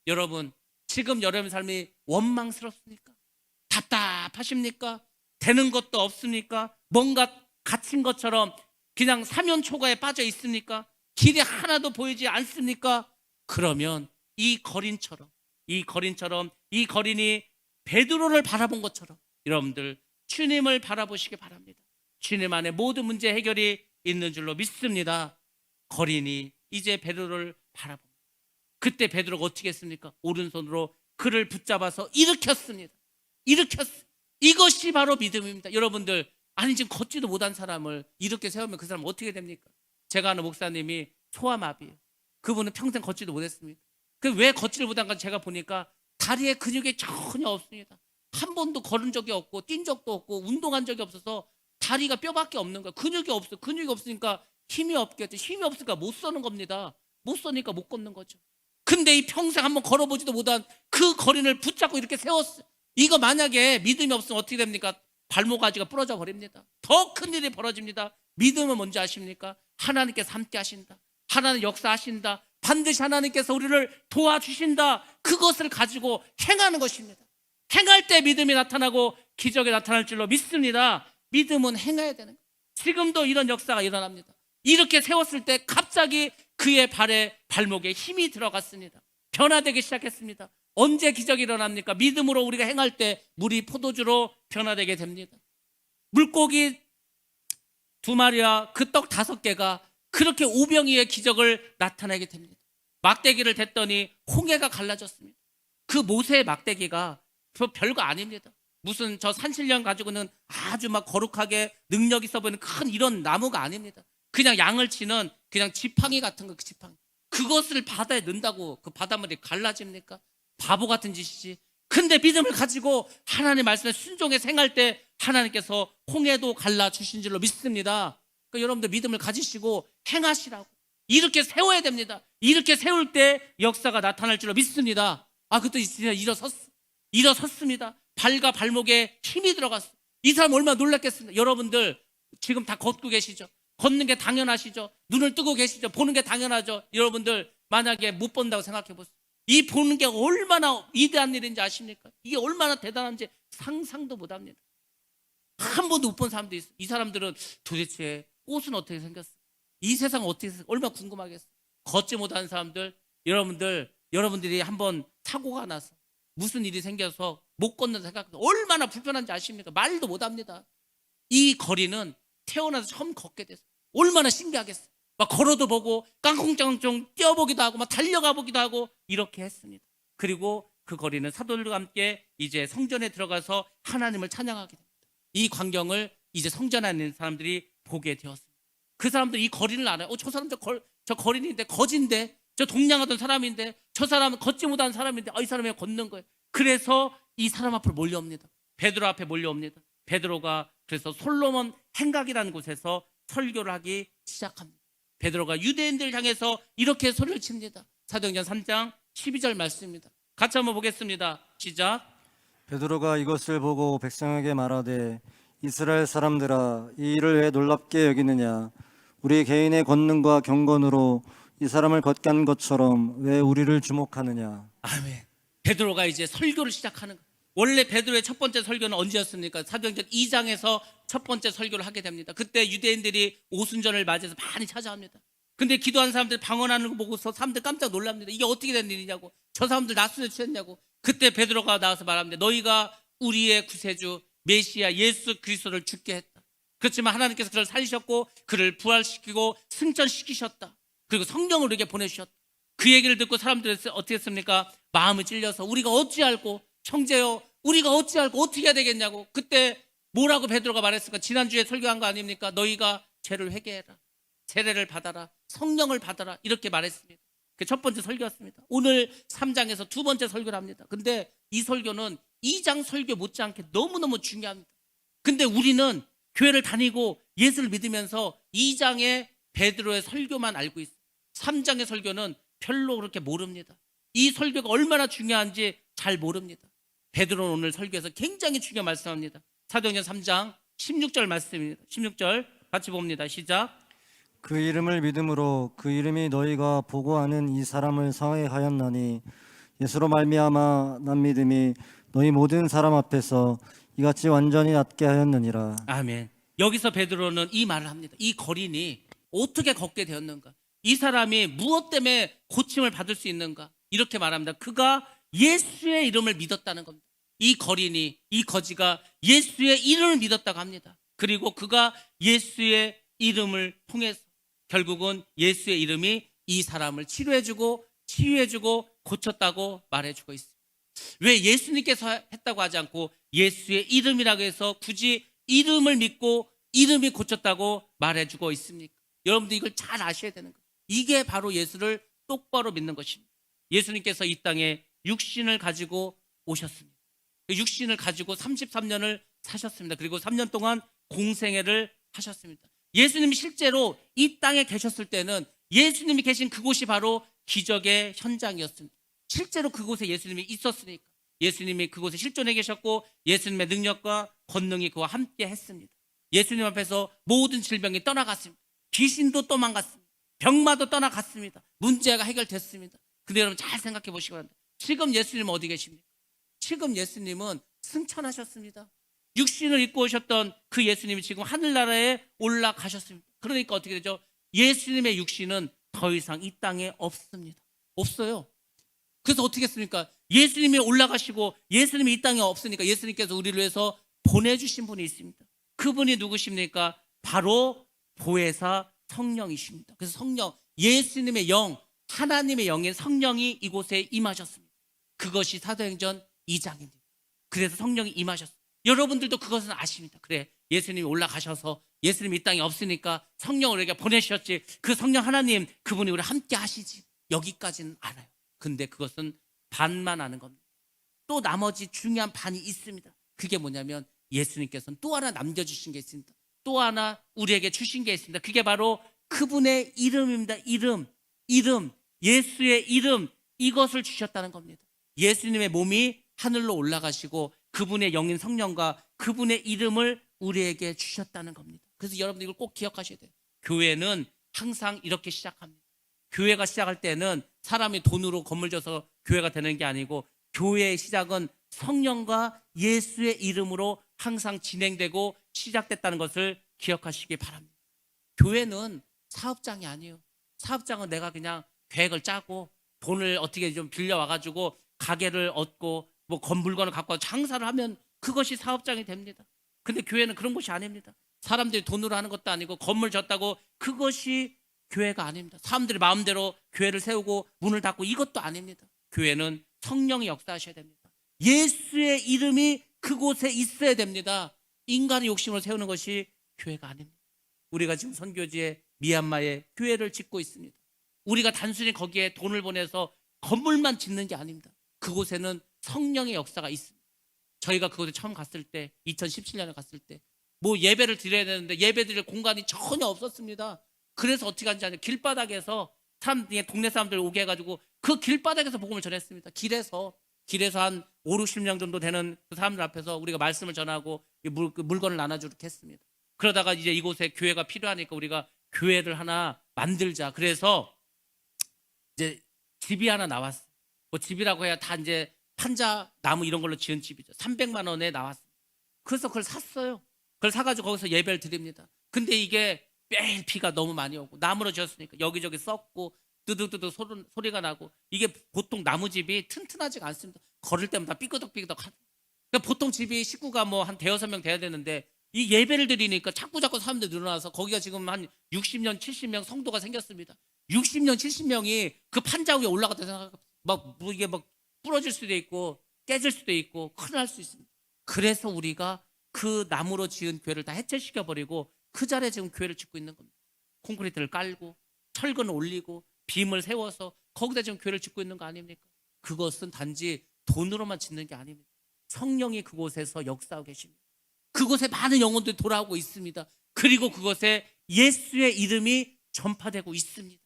여러분, 지금 여러분 삶이 원망스럽습니까? 답답하십니까? 되는 것도 없습니까? 뭔가 갇힌 것처럼 그냥 사면초가에 빠져 있습니까? 길이 하나도 보이지 않습니까? 그러면 이 거린처럼 이 거린이 베드로를 바라본 것처럼 여러분들 주님을 바라보시기 바랍니다. 주님 안에 모든 문제 해결이 있는 줄로 믿습니다. 거린이 이제 베드로를 바라봅니다. 그때 베드로가 어떻게 했습니까? 오른손으로 그를 붙잡아서 일으켰습니다. 이것이 바로 믿음입니다. 여러분들, 아니 지금 걷지도 못한 사람을 이렇게 세우면 그 사람 어떻게 됩니까? 제가 아는 목사님이 소아마비예요. 그분은 평생 걷지도 못했습니다. 그 왜 걷지를 못한 건 제가 보니까 다리에 근육이 전혀 없습니다. 한 번도 걸은 적이 없고 뛴 적도 없고 운동한 적이 없어서 다리가 뼈밖에 없는 거예요. 근육이 없어. 근육이 없으니까 힘이 없겠죠. 힘이 없으니까 못 서는 겁니다. 못 서니까 못 걷는 거죠. 근데 이 평생 한번 걸어보지도 못한 그 거린을 붙잡고 이렇게 세웠어요. 이거 만약에 믿음이 없으면 어떻게 됩니까? 발목아지가 부러져 버립니다. 더 큰 일이 벌어집니다. 믿음은 뭔지 아십니까? 하나님께서 함께 하신다. 하나님 역사하신다. 반드시 하나님께서 우리를 도와주신다. 그것을 가지고 행하는 것입니다. 행할 때 믿음이 나타나고 기적이 나타날 줄로 믿습니다. 믿음은 행해야 되는 거예요. 지금도 이런 역사가 일어납니다. 이렇게 세웠을 때 갑자기 그의 발목에 힘이 들어갔습니다. 변화되기 시작했습니다. 언제 기적이 일어납니까? 믿음으로 우리가 행할 때 물이 포도주로 변화되게 됩니다. 물고기 2마리와 그 떡 5개가 그렇게 오병이의 기적을 나타내게 됩니다. 막대기를 댔더니 홍해가 갈라졌습니다. 그 모세의 막대기가 별거 아닙니다. 무슨 저 산신령 가지고는 아주 막 거룩하게 능력 있어 보이는 큰 이런 나무가 아닙니다. 그냥 양을 치는 그냥 지팡이 같은 거, 그 지팡이. 그것을 바다에 넣는다고 그 바닷물이 갈라집니까? 바보 같은 짓이지. 근데 믿음을 가지고 하나님의 말씀에 순종해서 행할 때 하나님께서 홍해도 갈라주신 줄로 믿습니다. 그러니까 여러분들 믿음을 가지시고 행하시라고. 이렇게 세워야 됩니다. 이렇게 세울 때 역사가 나타날 줄로 믿습니다. 그때 진짜 일어섰습니다. 발과 발목에 힘이 들어갔어요. 이 사람 얼마나 놀랐겠습니까? 여러분들 지금 다 걷고 계시죠? 걷는 게 당연하시죠? 눈을 뜨고 계시죠? 보는 게 당연하죠? 여러분들 만약에 못 본다고 생각해 보세요. 이 보는 게 얼마나 위대한 일인지 아십니까? 이게 얼마나 대단한지 상상도 못 합니다. 한 번도 못 본 사람도 있어요. 이 사람들은 도대체 꽃은 어떻게 생겼어? 이 세상은 어떻게 생겼어? 얼마나 궁금하겠어요. 걷지 못하는 사람들, 여러분들이 한번 사고가 나서 무슨 일이 생겨서 못 걷는 생각도 얼마나 불편한지 아십니까? 말도 못 합니다. 이 거리는 태어나서 처음 걷게 됐어요. 얼마나 신기하겠어요. 막 걸어도 보고 깡콩깡콩 뛰어보기도 하고 막 달려가 보기도 하고 이렇게 했습니다. 그리고 그 거리는 사도들과 함께 이제 성전에 들어가서 하나님을 찬양하게 됩니다. 이 광경을 이제 성전 안에 있는 사람들이 보게 되었습니다. 그 사람들 이 거린을 알아요. 저 사람 저 거린인데 거진데 저 동냥하던 사람인데 저 사람은 걷지 못한 사람인데 이 사람이 걷는 거예요. 그래서 이 사람 앞으로 몰려옵니다. 베드로 앞에 몰려옵니다. 베드로가 그래서 솔로몬 행각이라는 곳에서 설교를 하기 시작합니다. 베드로가 유대인들을 향해서 이렇게 소리를 칩니다. 사도행전 3장 12절 말씀입니다. 같이 한번 보겠습니다. 시작. 베드로가 이것을 보고 백성에게 말하되 이스라엘 사람들아, 이 일을 왜 놀랍게 여기느냐? 우리 개인의 권능과 경건으로 이 사람을 걷게 한 것처럼 왜 우리를 주목하느냐? 아멘. 베드로가 이제 설교를 시작하는 거예요. 원래 베드로의 첫 번째 설교는 언제였습니까? 사도행전 2장에서 첫 번째 설교를 하게 됩니다. 그때 유대인들이 오순절을 맞이해서 많이 찾아옵니다. 근데 기도하는 사람들이 방언하는 거 보고서 사람들 깜짝 놀랍니다. 이게 어떻게 된 일이냐고. 저 사람들 낮술에 취했냐고. 그때 베드로가 나와서 말합니다. 너희가 우리의 구세주 메시아 예수 그리스도를 죽게 했다. 그렇지만 하나님께서 그를 살리셨고 그를 부활시키고 승천시키셨다. 그리고 성령을 우리에게 보내주셨다. 그 얘기를 듣고 사람들이 어떻게 했습니까? 마음을 찔려서 우리가 어찌 알고, 형제여 우리가 어찌 알고 어떻게 해야 되겠냐고. 그때 뭐라고 베드로가 말했을까? 지난주에 설교한 거 아닙니까? 너희가 죄를 회개해라. 세례를 받아라. 성령을 받아라. 이렇게 말했습니다. 그 첫 번째 설교였습니다. 오늘 3장에서 두 번째 설교를 합니다. 근데 이 설교는 2장 설교 못지않게 너무너무 중요합니다. 근데 우리는 교회를 다니고 예수를 믿으면서 2장의 베드로의 설교만 알고 있어요. 3장의 설교는 별로 그렇게 모릅니다. 이 설교가 얼마나 중요한지 잘 모릅니다. 베드로는 오늘 설교에서 굉장히 중요한 말씀합니다. 사도행전 3장 16절 말씀입니다. 16절 같이 봅니다. 시작. 그 이름을 믿음으로 그 이름이 너희가 보고하는 이 사람을 상하게 하였나니 예수로 말미암아 난 믿음이 너희 모든 사람 앞에서 이같이 완전히 낫게 하였느니라. 아멘. 여기서 베드로는 이 말을 합니다. 이 거린이 어떻게 걷게 되었는가? 이 사람이 무엇 때문에 고침을 받을 수 있는가? 이렇게 말합니다. 그가 예수의 이름을 믿었다는 겁니다. 이 거린이, 이 거지가 예수의 이름을 믿었다고 합니다. 그리고 그가 예수의 이름을 통해서 결국은 예수의 이름이 이 사람을 치료해주고 치유해주고 고쳤다고 말해주고 있습니다. 왜 예수님께서 했다고 하지 않고 예수의 이름이라고 해서 굳이 이름을 믿고 이름이 고쳤다고 말해주고 있습니까? 여러분들 이걸 잘 아셔야 되는 거예요. 이게 바로 예수를 똑바로 믿는 것입니다. 예수님께서 이 땅에 육신을 가지고 오셨습니다. 육신을 가지고 33년을 사셨습니다. 그리고 3년 동안 공생애를 하셨습니다. 예수님이 실제로 이 땅에 계셨을 때는 예수님이 계신 그곳이 바로 기적의 현장이었습니다. 실제로 그곳에 예수님이 있었으니까 예수님이 그곳에 실존해 계셨고 예수님의 능력과 권능이 그와 함께 했습니다. 예수님 앞에서 모든 질병이 떠나갔습니다. 귀신도 도망갔습니다. 병마도 떠나갔습니다. 문제가 해결됐습니다. 근데 여러분 잘 생각해 보시기 바랍니다. 지금 예수님은 어디 계십니까? 지금 예수님은 승천하셨습니다. 육신을 입고 오셨던 그 예수님이 지금 하늘나라에 올라가셨습니다. 그러니까 어떻게 되죠? 예수님의 육신은 더 이상 이 땅에 없습니다. 없어요. 그래서 어떻게 했습니까? 예수님이 올라가시고 예수님이 이 땅에 없으니까 예수님께서 우리를 위해서 보내주신 분이 있습니다. 그분이 누구십니까? 바로 보혜사 성령이십니다. 그래서 성령, 예수님의 영, 하나님의 영인 성령이 이곳에 임하셨습니다. 그것이 사도행전 2장입니다. 그래서 성령이 임하셨습니다. 여러분들도 그것은 아십니다. 그래, 예수님이 올라가셔서 예수님이 이 땅에 없으니까 성령을 우리에게 보내주셨지. 그 성령 하나님, 그분이 우리 함께 하시지. 여기까지는 알아요. 근데 그것은 반만 아는 겁니다. 또 나머지 중요한 반이 있습니다. 그게 뭐냐면 예수님께서는 또 하나 남겨주신 게 있습니다. 또 하나 우리에게 주신 게 있습니다. 그게 바로 그분의 이름입니다. 이름, 예수의 이름, 이것을 주셨다는 겁니다. 예수님의 몸이 하늘로 올라가시고 그분의 영인 성령과 그분의 이름을 우리에게 주셨다는 겁니다. 그래서 여러분들 이걸 꼭 기억하셔야 돼요. 교회는 항상 이렇게 시작합니다. 교회가 시작할 때는 사람이 돈으로 건물 져서 교회가 되는 게 아니고 교회의 시작은 성령과 예수의 이름으로 항상 진행되고 시작됐다는 것을 기억하시기 바랍니다. 교회는 사업장이 아니에요. 사업장은 내가 그냥 계획을 짜고 돈을 어떻게 좀 빌려와가지고 가게를 얻고 뭐 물건을 갖고 와서 장사를 하면 그것이 사업장이 됩니다. 근데 교회는 그런 곳이 아닙니다. 사람들이 돈으로 하는 것도 아니고 건물 졌다고 그것이 교회가 아닙니다. 사람들이 마음대로 교회를 세우고 문을 닫고 이것도 아닙니다. 교회는 성령이 역사하셔야 됩니다. 예수의 이름이 그곳에 있어야 됩니다. 인간의 욕심으로 세우는 것이 교회가 아닙니다. 우리가 지금 선교지에 미얀마에 교회를 짓고 있습니다. 우리가 단순히 거기에 돈을 보내서 건물만 짓는 게 아닙니다. 그곳에는 성령의 역사가 있습니다. 저희가 그곳에 처음 갔을 때 2017년에 갔을 때 뭐 예배를 드려야 되는데 예배 드릴 공간이 전혀 없었습니다. 그래서 어떻게 하는지 아냐, 길바닥에서 동네 사람들 오게 해가지고 그 길바닥에서 복음을 전했습니다. 길에서 한 5, 60명 정도 되는 그 사람들 앞에서 우리가 말씀을 전하고 물건을 나눠주도록 했습니다. 그러다가 이제 이곳에 교회가 필요하니까 우리가 교회를 하나 만들자. 그래서 이제 집이 하나 나왔어요. 뭐 집이라고 해야 다 이제 판자 나무 이런 걸로 지은 집이죠. 300만 원에 나왔어요. 그래서 그걸 샀어요. 그걸 사가지고 거기서 예배를 드립니다. 근데 이게 매일 비가 너무 많이 오고 나무로 지었으니까 여기저기 썩고 뜨드드드 소리가 나고 이게 보통 나무집이 튼튼하지가 않습니다. 걸을 때마다 삐끄덕삐끄덕 하죠. 그러니까 보통 집이 식구가 뭐 한 대여섯 명 돼야 되는데 이 예배를 드리니까 자꾸 사람들이 늘어나서 거기가 지금 한 60년 70명 성도가 생겼습니다. 60년 70명이 그 판자 위에 올라갔다 생각하면 이게 막 부러질 수도 있고 깨질 수도 있고 큰일 날 수 있습니다. 그래서 우리가 그 나무로 지은 교회를 다 해체시켜버리고 그 자리에 지금 교회를 짓고 있는 겁니다. 콘크리트를 깔고 철근을 올리고 빔을 세워서 거기다 지금 교회를 짓고 있는 거 아닙니까? 그것은 단지 돈으로만 짓는 게 아닙니다. 성령이 그곳에서 역사하고 계십니다. 그곳에 많은 영혼들이 돌아오고 있습니다. 그리고 그것에 예수의 이름이 전파되고 있습니다.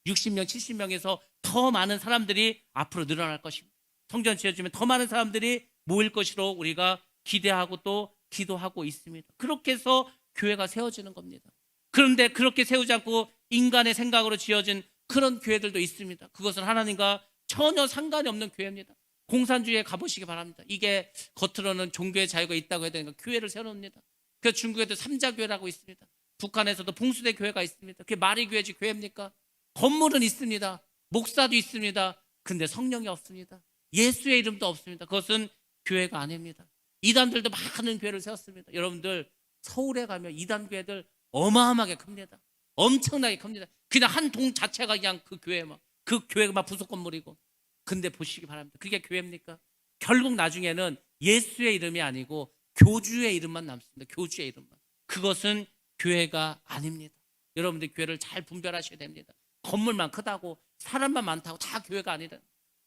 60명, 70명에서 더 많은 사람들이 앞으로 늘어날 것입니다. 성전 지어지면 더 많은 사람들이 모일 것으로 우리가 기대하고 또 기도하고 있습니다. 그렇게 해서 교회가 세워지는 겁니다. 그런데 그렇게 세우지 않고 인간의 생각으로 지어진 그런 교회들도 있습니다. 그것은 하나님과 전혀 상관이 없는 교회입니다. 공산주의에 가보시기 바랍니다. 이게 겉으로는 종교의 자유가 있다고 해야 되니까 교회를 세워놓습니다. 그래서 중국에도 삼자교회라고 있습니다. 북한에서도 봉수대 교회가 있습니다. 그게 마리교회지 교회입니까? 건물은 있습니다. 목사도 있습니다. 근데 성령이 없습니다. 예수의 이름도 없습니다. 그것은 교회가 아닙니다. 이단들도 많은 교회를 세웠습니다. 여러분들 서울에 가면 이단 교회들 어마어마하게 큽니다. 엄청나게 큽니다. 그냥 한 동 자체가 그냥 그 교회가 막 부속 건물이고. 근데 보시기 바랍니다. 그게 교회입니까? 결국 나중에는 예수의 이름이 아니고 교주의 이름만 남습니다. 교주의 이름만. 그것은 교회가 아닙니다. 여러분들 교회를 잘 분별하셔야 됩니다. 건물만 크다고 사람만 많다고 다 교회가 아니다.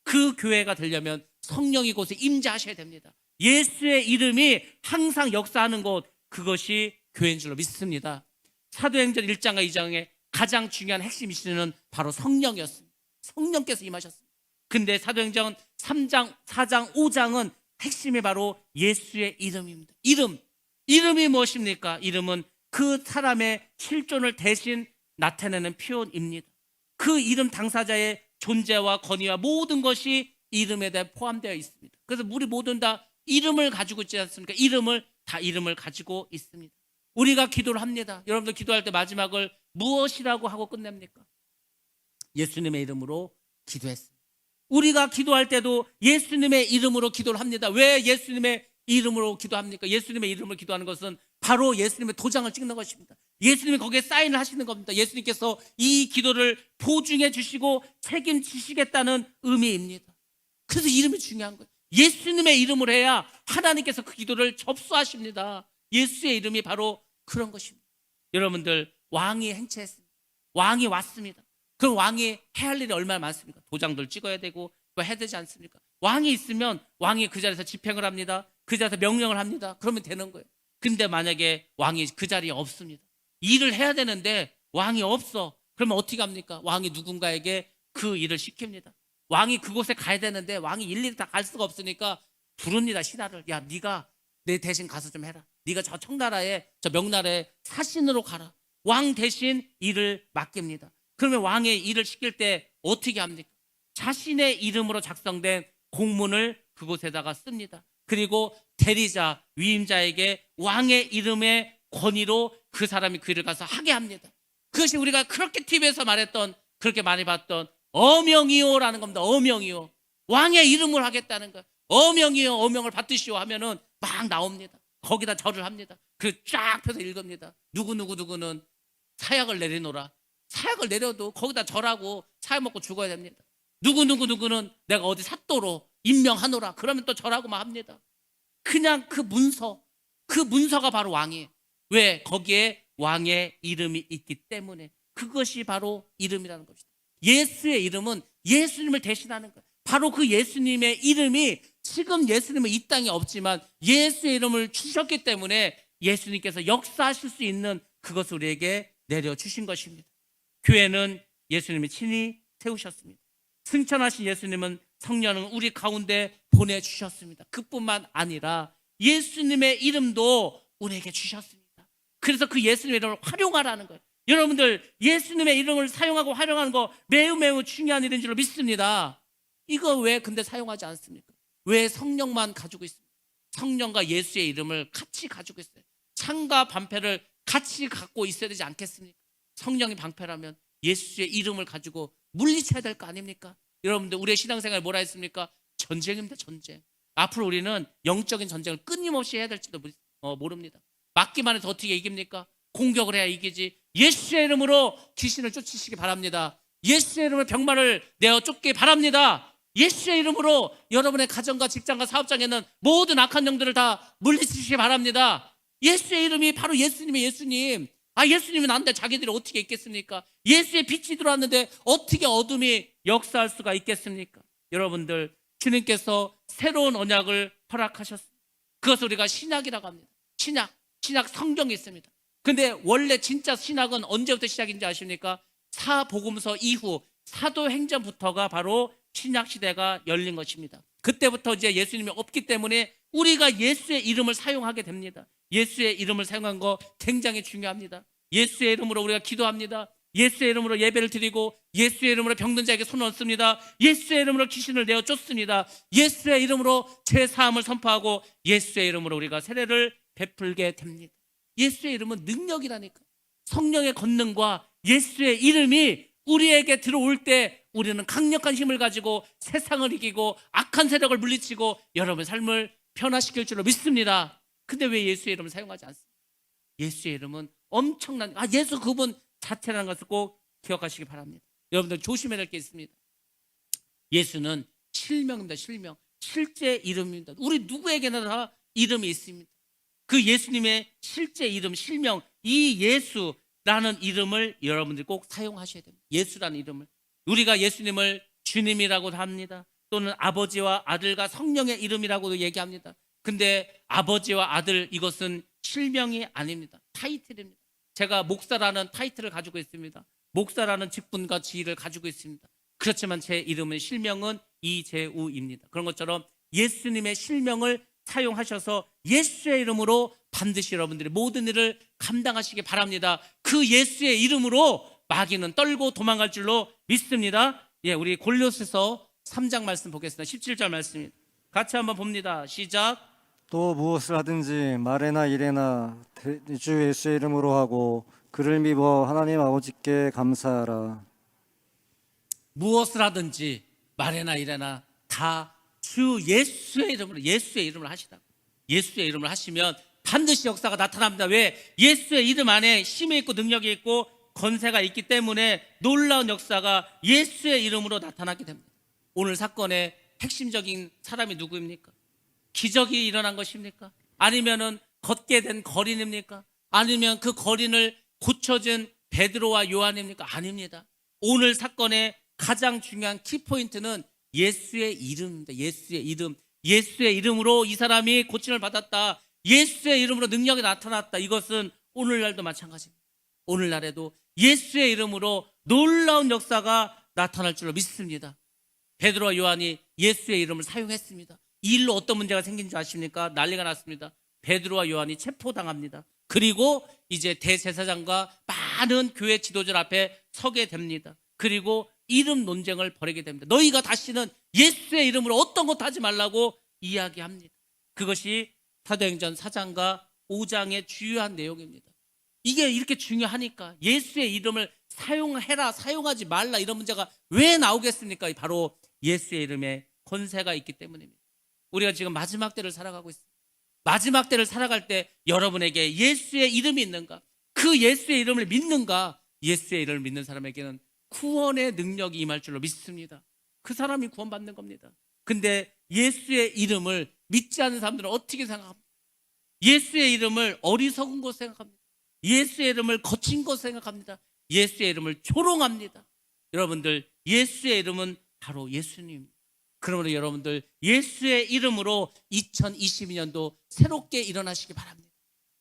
그 교회가 되려면 성령이 곳에 임재하셔야 됩니다. 예수의 이름이 항상 역사하는 곳, 그것이 교회인 줄로 믿습니다. 사도행전 1장과 2장의 가장 중요한 핵심 이슈는 바로 성령이었습니다. 성령께서 임하셨습니다. 근데 사도행전 3장, 4장, 5장은 핵심이 바로 예수의 이름입니다. 이름이 무엇입니까? 이름은 그 사람의 실존을 대신 나타내는 표현입니다. 그 이름 당사자의 존재와 권위와 모든 것이 이름에 대해 포함되어 있습니다. 그래서 우리 모두는 다 이름을 가지고 있지 않습니까? 이름을 가지고 있습니다. 우리가 기도를 합니다. 여러분들 기도할 때 마지막을 무엇이라고 하고 끝냅니까? 예수님의 이름으로 기도했습니다. 우리가 기도할 때도 예수님의 이름으로 기도를 합니다. 왜 예수님의 이름으로 기도합니까? 예수님의 이름으로 기도하는 것은 바로 예수님의 도장을 찍는 것입니다. 예수님이 거기에 사인을 하시는 겁니다. 예수님께서 이 기도를 보증해 주시고 책임지시겠다는 의미입니다. 그래서 이름이 중요한 거예요. 예수님의 이름으로 해야 하나님께서 그 기도를 접수하십니다. 예수의 이름이 바로 그런 것입니다. 여러분들 왕이 행차했습니다. 왕이 왔습니다. 그럼 왕이 해야 할 일이 얼마나 많습니까? 도장들 찍어야 되고 뭐 해야 되지 않습니까? 왕이 있으면 왕이 그 자리에서 집행을 합니다. 그 자리에서 명령을 합니다. 그러면 되는 거예요. 근데 만약에 왕이 그 자리에 없습니다. 일을 해야 되는데 왕이 없어. 그러면 어떻게 합니까? 왕이 누군가에게 그 일을 시킵니다. 왕이 그곳에 가야 되는데 왕이 일일이 다 갈 수가 없으니까 부릅니다. 신하를. 야, 네가 내 대신 가서 좀 해라. 네가 저 청나라에 저 명나라에 사신으로 가라. 왕 대신 일을 맡깁니다. 그러면 왕의 일을 시킬 때 어떻게 합니까? 자신의 이름으로 작성된 공문을 그곳에다가 씁니다. 그리고 대리자, 위임자에게 왕의 이름의 권위로 그 사람이 그 일을 가서 하게 합니다. 그것이 우리가 그렇게 TV에서 말했던, 그렇게 많이 봤던 어명이요라는 겁니다. 어명이요. 왕의 이름을 하겠다는 거예요. 어명이요. 어명을 받으시오 하면은 막 나옵니다. 거기다 절을 합니다. 그 쫙 펴서 읽습니다. 누구는 사약을 내리노라. 사약을 내려도 거기다 절하고 사약 먹고 죽어야 됩니다. 누구는 내가 어디 삿도로 임명하노라. 그러면 또 절하고 막 합니다. 그냥 그 문서가 바로 왕이에요. 왜? 거기에 왕의 이름이 있기 때문에. 그것이 바로 이름이라는 것이다. 예수의 이름은 예수님을 대신하는 거예요. 바로 그 예수님의 이름이, 지금 예수님은 이 땅에 없지만 예수의 이름을 주셨기 때문에 예수님께서 역사하실 수 있는 그것을 우리에게 내려주신 것입니다. 교회는 예수님이 친히 세우셨습니다. 승천하신 예수님은 성령을 우리 가운데 보내주셨습니다. 그뿐만 아니라 예수님의 이름도 우리에게 주셨습니다. 그래서 그 예수님의 이름을 활용하라는 거예요. 여러분들 예수님의 이름을 사용하고 활용하는 거 매우 중요한 일인 줄 믿습니다. 이거 왜 근데 사용하지 않습니까? 왜 성령만 가지고 있습니까? 성령과 예수의 이름을 같이 가지고 있어요. 창과 방패를 같이 갖고 있어야 되지 않겠습니까? 성령이 방패라면 예수의 이름을 가지고 물리쳐야 될 거 아닙니까? 여러분들 우리의 신앙생활 뭐라 했습니까? 전쟁입니다. 전쟁. 앞으로 우리는 영적인 전쟁을 끊임없이 해야 될지도 모릅니다. 맞기만 해서 어떻게 이깁니까? 공격을 해야 이기지. 예수의 이름으로 귀신을 쫓으시기 바랍니다. 예수의 이름으로 병마를 내어 쫓기 바랍니다. 예수의 이름으로 여러분의 가정과 직장과 사업장에는 모든 악한 영들을 다 물리치시기 바랍니다. 예수의 이름이 바로 예수님의 예수님. 예수님이 나는데 자기들이 어떻게 있겠습니까? 예수의 빛이 들어왔는데 어떻게 어둠이 역사할 수가 있겠습니까? 여러분들, 주님께서 새로운 언약을 허락하셨습니다. 그것을 우리가 신약이라고 합니다. 신약 성경이 있습니다. 근데 원래 진짜 신약은 언제부터 시작인지 아십니까? 사복음서 이후 사도행전부터가 바로 신약 시대가 열린 것입니다. 그때부터 이제 예수님이 없기 때문에 우리가 예수의 이름을 사용하게 됩니다. 예수의 이름을 사용한 거 굉장히 중요합니다. 예수의 이름으로 우리가 기도합니다. 예수의 이름으로 예배를 드리고, 예수의 이름으로 병든 자에게 손을 얹습니다. 예수의 이름으로 귀신을 내어 쫓습니다. 예수의 이름으로 죄사함을 선포하고, 예수의 이름으로 우리가 세례를 베풀게 됩니다. 예수의 이름은 능력이라니까. 성령의 권능과 예수의 이름이 우리에게 들어올 때 우리는 강력한 힘을 가지고 세상을 이기고 악한 세력을 물리치고 여러분의 삶을 변화시킬 줄로 믿습니다. 근데 왜 예수의 이름을 사용하지 않습니까? 예수의 이름은 엄청난, 예수 그분 자체라는 것을 꼭 기억하시기 바랍니다. 여러분들 조심해야 될 게 있습니다. 예수는 실명입니다. 실명. 실제 이름입니다. 우리 누구에게나 다 이름이 있습니다. 그 예수님의 실제 이름, 실명, 이 예수라는 이름을 여러분들이 꼭 사용하셔야 됩니다. 예수라는 이름을. 우리가 예수님을 주님이라고 합니다. 또는 아버지와 아들과 성령의 이름이라고도 얘기합니다. 근데 아버지와 아들, 이것은 실명이 아닙니다. 타이틀입니다. 제가 목사라는 타이틀을 가지고 있습니다. 목사라는 직분과 지위를 가지고 있습니다. 그렇지만 제 이름은, 실명은 이재우입니다. 그런 것처럼 예수님의 실명을 사용하셔서 예수의 이름으로 반드시 여러분들이 모든 일을 감당하시기 바랍니다. 그 예수의 이름으로 마귀는 떨고 도망갈 줄로 믿습니다. 우리 골로새서 3장 말씀 보겠습니다. 17절 말씀입니다. 같이 한번 봅니다. 시작. 또 무엇을 하든지 말에나 일에나 주 예수의 이름으로 하고 그를 믿어 하나님 아버지께 감사하라. 무엇을 하든지 말에나 일에나 다 주 예수의 이름을 하시라고. 예수의 이름을 하시면 반드시 역사가 나타납니다. 왜? 예수의 이름 안에 힘이 있고 능력이 있고 권세가 있기 때문에 놀라운 역사가 예수의 이름으로 나타나게 됩니다. 오늘 사건의 핵심적인 사람이 누구입니까? 기적이 일어난 것입니까? 아니면은 걷게 된 거린입니까? 아니면 그 거린을 고쳐준 베드로와 요한입니까? 아닙니다. 오늘 사건의 가장 중요한 키포인트는 예수의 이름입니다. 예수의 이름. 예수의 이름으로 이 사람이 고침을 받았다. 예수의 이름으로 능력이 나타났다. 이것은 오늘날도 마찬가지입니다. 오늘날에도 예수의 이름으로 놀라운 역사가 나타날 줄로 믿습니다. 베드로와 요한이 예수의 이름을 사용했습니다. 이 일로 어떤 문제가 생긴 줄 아십니까? 난리가 났습니다. 베드로와 요한이 체포당합니다. 그리고 이제 대제사장과 많은 교회 지도자 앞에 서게 됩니다. 그리고 이름 논쟁을 벌이게 됩니다. 너희가 다시는 예수의 이름으로 어떤 것도 하지 말라고 이야기합니다. 그것이 사도행전 4장과 5장의 주요한 내용입니다. 이게 이렇게 중요하니까 예수의 이름을 사용해라, 사용하지 말라, 이런 문제가 왜 나오겠습니까? 바로 예수의 이름에 권세가 있기 때문입니다. 우리가 지금 마지막 때를 살아가고 있습니다. 마지막 때를 살아갈 때 여러분에게 예수의 이름이 있는가? 그 예수의 이름을 믿는가? 예수의 이름을 믿는 사람에게는 구원의 능력이 임할 줄로 믿습니다. 그 사람이 구원받는 겁니다. 근데 예수의 이름을 믿지 않는 사람들은 어떻게 생각합니까? 예수의 이름을 어리석은 것으로 생각합니다. 예수의 이름을 거친 것으로 생각합니다. 예수의 이름을 조롱합니다. 여러분들, 예수의 이름은 바로 예수님입니다. 그러므로 여러분들, 예수의 이름으로 2022년도 새롭게 일어나시기 바랍니다.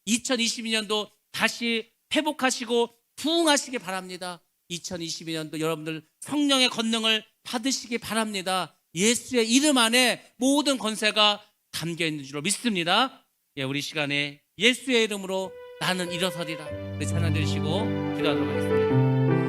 2022년도 다시 회복하시고 부흥하시기 바랍니다. 2022년도 여러분들 성령의 권능을 받으시기 바랍니다. 예수의 이름 안에 모든 권세가 담겨 있는 줄로 믿습니다. 우리 시간에 예수의 이름으로 나는 일어서리라, 우리 찬양 드리시고 기도하도록 하겠습니다.